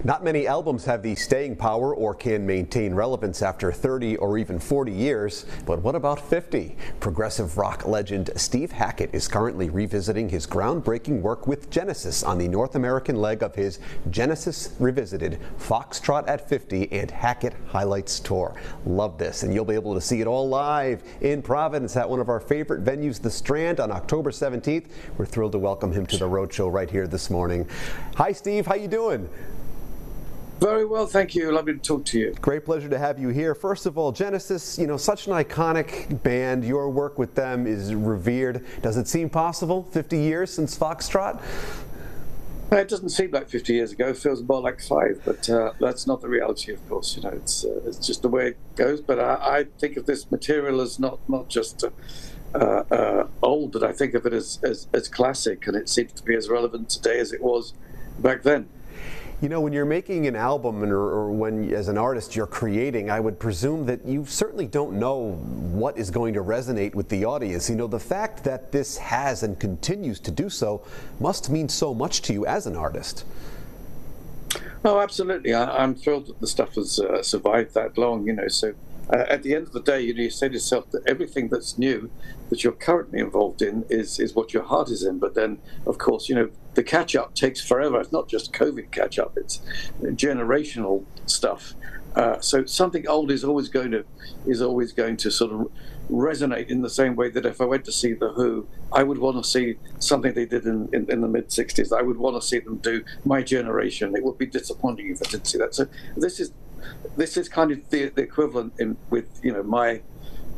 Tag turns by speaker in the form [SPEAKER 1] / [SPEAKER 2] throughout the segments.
[SPEAKER 1] Not many albums have the staying power or can maintain relevance after 30 or even 40 years, but what about 50? Progressive rock legend Steve Hackett is currently revisiting his groundbreaking work with Genesis on the North American leg of his Genesis Revisited Foxtrot at 50 and Hackett Highlights Tour. Love this, and you'll be able to see it all live in Providence at one of our favorite venues, The Strand, on October 17th. We're thrilled to welcome him to the Roadshow right here this morning. Hi, Steve. How you doing?
[SPEAKER 2] Very well, thank you. Lovely to talk to you.
[SPEAKER 1] Great pleasure to have you here. First of all, Genesis, such an iconic band. Your work with them is revered. Does it seem possible, 50 years since Foxtrot?
[SPEAKER 2] It doesn't seem like 50 years ago. It feels more like 5, but that's not the reality, of course. It's just the way it goes. But I think of this material as not just old, but I think of it as classic, and it seems to be as relevant today as it was back then.
[SPEAKER 1] When you're making an album or when, as an artist, you're creating, I would presume that you certainly don't know what is going to resonate with the audience. The fact that this has and continues to do so must mean so much to you as an artist.
[SPEAKER 2] Oh, absolutely. I'm thrilled that the stuff has survived that long, So at the end of the day, you say to yourself that everything that's new that you're currently involved in is what your heart is in. But then, of course, the catch-up takes forever. It's not just COVID catch-up, it's generational stuff. So something old is always going to sort of resonate in the same way that if I went to see The Who, I would want to see something they did in the mid-60s. I would want to see them do My Generation. It would be disappointing if I didn't see that. So this is kind of the equivalent with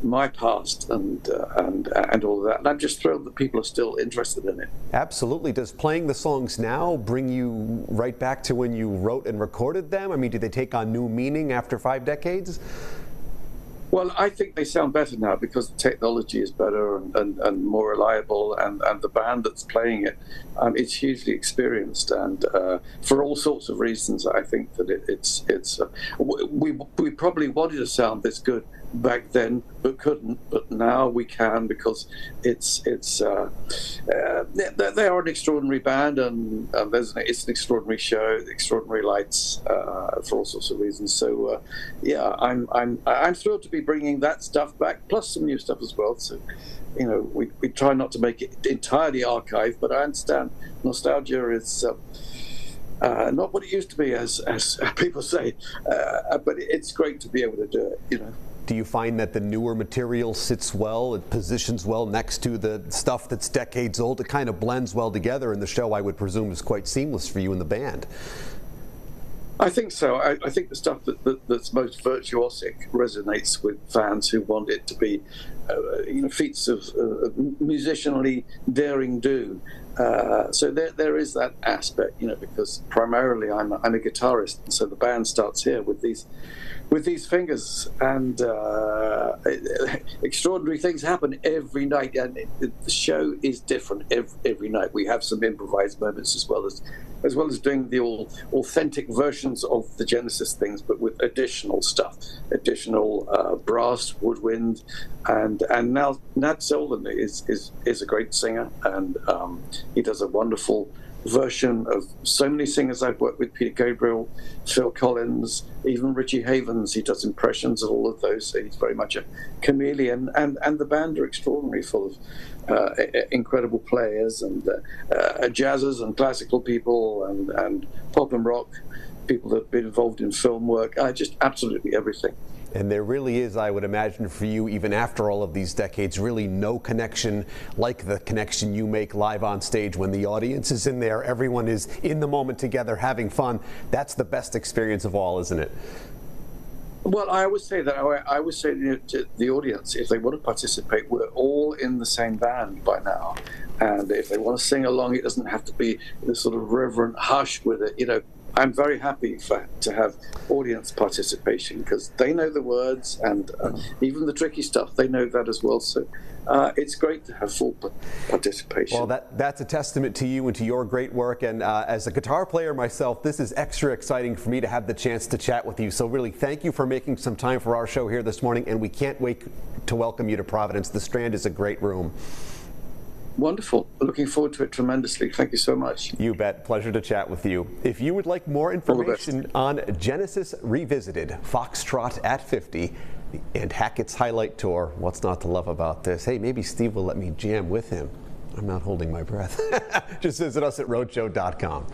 [SPEAKER 2] my past and all of that, and I'm just thrilled that people are still interested in it.
[SPEAKER 1] Absolutely. Does playing the songs now bring you right back to when you wrote and recorded them? I mean, do they take on new meaning after 5 decades?
[SPEAKER 2] Well, I think they sound better now because the technology is better and more reliable, and the band that's playing it, it's hugely experienced, and for all sorts of reasons, I think that we probably wanted to sound this good back then, but couldn't. But now we can, because they are an extraordinary band, and it's an extraordinary show, extraordinary lights, for all sorts of reasons. So yeah, I'm thrilled to be bringing that stuff back, plus some new stuff as well. So we try not to make it entirely archived, but I understand nostalgia is not what it used to be, as people say, but it's great to be able to do it.
[SPEAKER 1] Do you find that the newer material sits well, it positions well next to the stuff that's decades old? It kind of blends well together, and the show, I would presume, is quite seamless for you and the band.
[SPEAKER 2] I think so. I think the stuff that's most virtuosic resonates with fans who want it to be, feats of musicianly daring do. So there is that aspect, because primarily I'm a guitarist, and so the band starts here with these fingers, and extraordinary things happen every night, and the show is different every night. We have some improvised moments as well as doing the authentic versions of the Genesis things, but with additional stuff, additional brass, woodwind, and now Nat Sylvan is a great singer, and he does a wonderful version of so many singers I've worked with: Peter Gabriel, Phil Collins, even Richie Havens. He does impressions of all of those, so he's very much a chameleon, and the band are extraordinary, full of incredible players, and jazzers and classical people, and pop and rock people that have been involved in film work, just absolutely everything.
[SPEAKER 1] And there really is, I would imagine, for you, even after all of these decades, really no connection like the connection you make live on stage when the audience is in there. Everyone is in the moment together, having fun. That's the best experience of all, isn't it?
[SPEAKER 2] Well, I always say that. I always say to the audience, if they want to participate, we're all in the same band by now. And if they want to sing along, it doesn't have to be this sort of reverent hush with it, I'm very happy to have audience participation, because they know the words, and even the tricky stuff, they know that as well. So it's great to have full participation.
[SPEAKER 1] Well, that's a testament to you and to your great work. And as a guitar player myself, this is extra exciting for me to have the chance to chat with you. So really, thank you for making some time for our show here this morning, and we can't wait to welcome you to Providence. The Strand is a great room.
[SPEAKER 2] Wonderful. Looking forward to it tremendously. Thank you so much.
[SPEAKER 1] You bet. Pleasure to chat with you. If you would like more information on Genesis Revisited, Foxtrot at 50, and Hackett's Highlight Tour, what's not to love about this? Hey, maybe Steve will let me jam with him. I'm not holding my breath. Just visit us at roadshow.com.